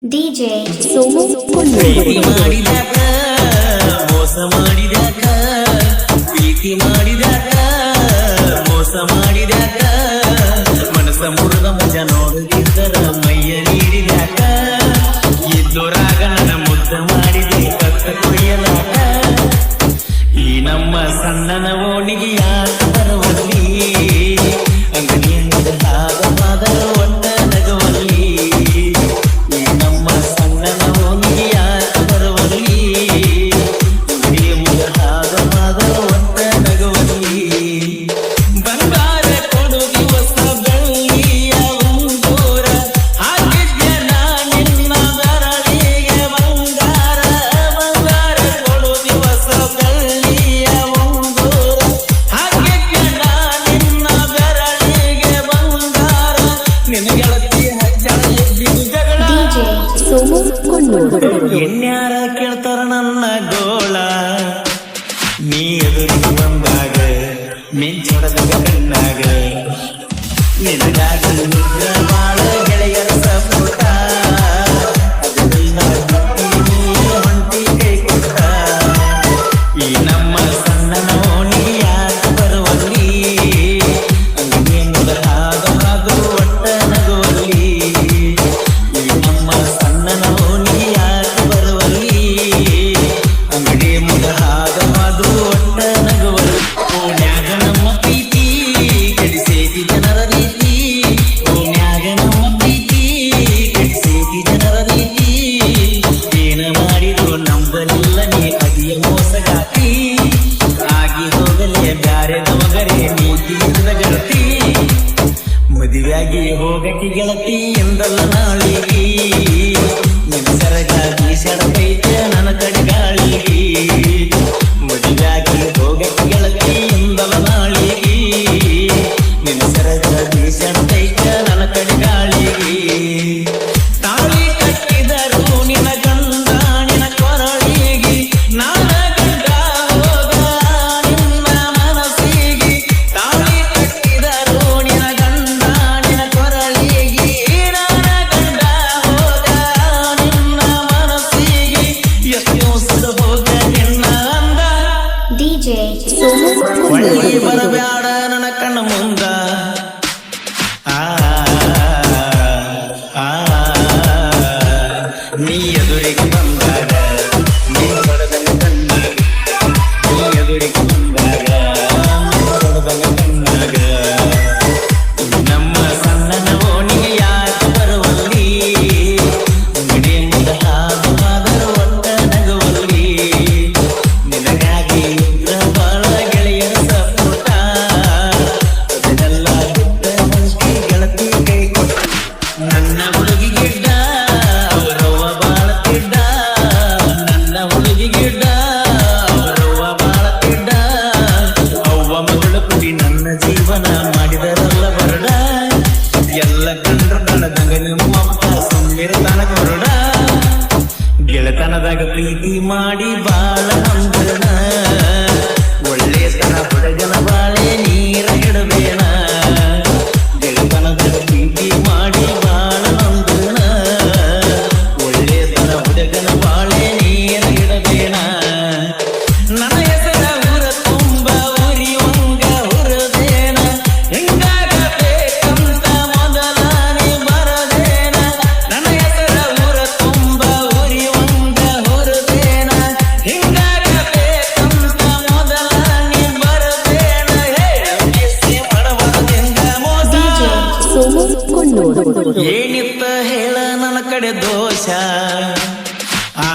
DJ Somu ಪ್ರೀತಿ ಮಾಡಿದ್ಯಾಕ ಮೋಸ ಮಾಡಿದ್ಯಾಕ ಪ್ರೀತಿ ಮಾಡಿದ್ಯಾಕ ಮೋಸ ಮಾಡಿದ್ಯಾಕ ಮನಸ್ಸ ಮುರಿದ ಮುಂಜ ನೋಡಿದ್ದರ ಮೈಯ ನೀಡಿದ್ಯಾಕ ಇದ್ದೋರಾಗ ನನ್ನ ಮುದ್ದ ಮಾಡಿದೆ ಕತ್ತ ಕೊಯ್ಯಲಾಕ ಈ ನಮ್ಮ ಸಣ್ಣನ ಓಣಿಗೆ ಯಾಕ ಬರುವಲ್ಲಿ ಅಂಗಡಿಯಿಂದ ಭಾಗವಾದ ಒಟ್ಟ ನಗವಲ್ಲಿ ಈ ನಮ್ಮ ಸಣ್ಣನ ಓಣಿಗೆ ಯಾಕ ಬರುವಲ್ಲಿ ಅಂಗಡಿಯ ಭಾಗವಾದ ಒಟ್ಟ ನಗವಲ್ಲಿ ಬಂಗಾರ ಕೊಡು ದಿವಸ ಬೆಳ್ಳಿಯ ಉಂಗುರ ಹಾಕಿದ್ಯ ನಿನ್ನ ಬೆರಳಿಗೆ ಬಂಗಾರ ಬಂಗಾರ ಕೊಡು ದಿವಸ ಬೆಳ್ಳಿಯ ಉಂಗುರ ಹಾಕಿದ್ಯ ನಿನ್ನ ಬೆರಳಿಗೆ ಬಂಗಾರ ನಿನ್ನ ಗೆಳತಿ ಹಚ್ಚಳ ಎದ್ದಿದ್ದು ಜಗಳ DJ ಸೋಮು ಎನ್ಯಾರ ಕೇಳ್ತಾರ ನನ್ನ ಗೋಳ ನೀ ಎದುರಿಗೆ ಬಂದಾಗ ಮಿಂಚೊಡದ ಕಣ್ಣಾಗ ನಿನಗಾಗಿ ನಿದ್ರ ಬಾಳ ಗೆಳೆಯರ ಸಪೋಟ ಅದನ್ನ ಬಿಟ್ಟಿ ನೀ ಹೊಂಟಿ ಕೈ ಕೊಟ್ಟ ಈ ನಮ್ಮ ಸಣ್ಣನ ಓಣಿ ಯಾಕ ಬರುವಲ್ಲಿ ಅಂಗಡಿಯಿಂದ ಹಾದು ಒಟ್ಟ ನಗುವಲ್ಲಿ ಈ ನಮ್ಮ ಸಣ್ಣನ ಓಣಿ ಯಾಕ ಬರುವಲ್ಲಿ ಅಂಗಡಿ ಮುಗ ಹಾದು ಒಟ್ಟ ನಗುವಲ್ಲಿ ಓಣ್ಯಾಗ ನಮ್ಮ ಪ್ರೀತಿ ಕೆಡಿಸೇತಿ ಜನರ ರೀತಿ ಓಣ್ಯಾಗ ನಮ್ಮ ಪ್ರೀತಿ ಕೆಡಿಸೇತಿ ಜನರ ರೀತಿ ಏನ ಮಾಡಿದ್ರು ನಂಬಲಿಲ್ಲ ನೀ ಅದಿಯ ಮೋಸಗಾತಿ ಆಗಿ ಹೋಗಲೇ ಬ್ಯಾರೆ ನಮಗರೇ ನೀತಿ ಇರದ ಗೆಳತಿ ಮದುವೆಯಾಗಿ ಹೋಗಕ್ಕೆ ಗೆಳತಿ ಎಂದಲ್ಲ ನಾಳಿಗೆ ನಿನ್ನ ಸರಗಾಗಿ ಸೆಡತೈತೆ ನನ್ನ ಕಡೆಗಾಳಿಗೆ ಮದುವೆಯಾಗಿ ಹೋಗಕ್ಕೆ ಗೆಳತಿ ಎಂದಲ್ಲ ನಾಳಿಗೆ ನಿನ್ನ ಸರಗಾಗಿ ಸೆಡತೈತೆ ನನ್ನ ಕಡೆಗಾಳಿಗೆ ತಾಳಿ ಕಟ್ಟಿದರು ನಿನ್ನ ಗಂಡ ನಿನ್ನ ಕೊರಳಿಗೆ ನಾನ ಗಂಡ ಹೋಗ ನಿನ್ನ ಮನಸ್ಸಿಗೆ ತಾಳಿ ಕಟ್ಟಿದರು ನಿನ್ನ ಗಂಡ ನಿನ್ನ ಕೊರಳಿಗೆ ನಾನ ಗಂಡ ಹೋಗ ನಿನ್ನ ಮನಸ್ಸಿಗೆ ಎಷ್ಟು ಸುದ ಹೋಗ ನಿನ್ನ ಅಂದ DJ ಸೋಮು ಒಳ್ಳೆ ಬರಬ್ಯಾಡ ನನ್ನ ಕಣ್ಣ ಮುಂದ ಆ ಆ ನೀ ಎದುರಿಗೆ ಬಂದಾಗ ನೀ ಹೊಡೆದಂಗ ಕಣ್ಣಾಗ ನೀ ಎದುರಿಗೆ ಬಂದಾಗ ನೀ ಹೊಡೆದಂಗ ಕಣ್ಣಾಗ ನಮ್ಮ ಸಣ್ಣನ ಓಣಿಗೆ ಯಾಕ ಬರುವಲ್ಲಿ ಅಂಗಡಿ ಮುಂದ ಹಾದರ ಒಟ್ಟ ನಗುವಲ್ಲಿ ನಿನಗಾಗಿ ಇದ್ರ ಬಾಳ ಗೆಳೆಯರ ಸಪೋಟ ಅದನ್ನೆಲ್ಲ ಬಿಟ್ಟ ಹೊಂಟಿ ಗೆಳತಿ ಕೈ ಕೊಟ್ಟ ನನ್ನ ಹುಡುಗಿ ಗಿಡ್ಡ ಅವರವ್ವ ಬಾಳ ತಿಡ್ಡ ನನ್ನ ಹುಡುಗಿ ಗಿಡ್ಡ ಅವರವ್ವ ಬಾಳ ತಿಡ್ಡ ಅವ್ವ ಮಗಳು ಕುಡಿ ನನ್ನ ಜೀವನ ಮಾಡಿದರಲ್ಲ ಬರಡ ಎಲ್ಲ ಕಂಡ್ರ ಕಣದಂಗ ನಿಮ್ಮಪ್ಪ ಸುಮ್ಮಿರತನ ಕೊರಡ ಗೆಳೆತನದಾಗ ಪ್ರೀತಿ ಮಾಡಿ ಬಾಳ ನಂಬಣ ಒಳ್ಳೆತನ ಹುಡುಗನ ಬಾಳೆ ನೀರ ಹಿಡಬೇನ ಗೆಳೆತನದಾಗ ಪ್ರೀತಿ ಮಾಡಿ ಬಾಳ ನಂಬಣ ಒಳ್ಳೆತನ ಹುಡುಗನ ಬಾಳೆ ನೀರ ಹಿಡಬೇನ ನನ್ನ ಹೆಸರ ಊರ ತುಂಬ ಉರಿಯುವಂಗ ಹುರದೇನ ಹಿಂಗಾಗಬೇಕಂತ ಮೊದಲಾನೆ ಬರದೇನ ನನ್ನ ಹೆಸರ ಊರ ತುಂಬ ಉರಿಯುವಂಗ ಹುರದೇನ ಹಿಂಗಾಗಬೇಕಂತ ಮೊದಲಾನೆ ಬರದೇನ ಹೇಸಿ ಮಾಡಬಾರದೆಂಗ ಮೋಸ DJ ಸೋಮು ಏನಿತ್ತ ಹೇಳ ನನ್ನ ಕಡೆ ದೋಷ ಆ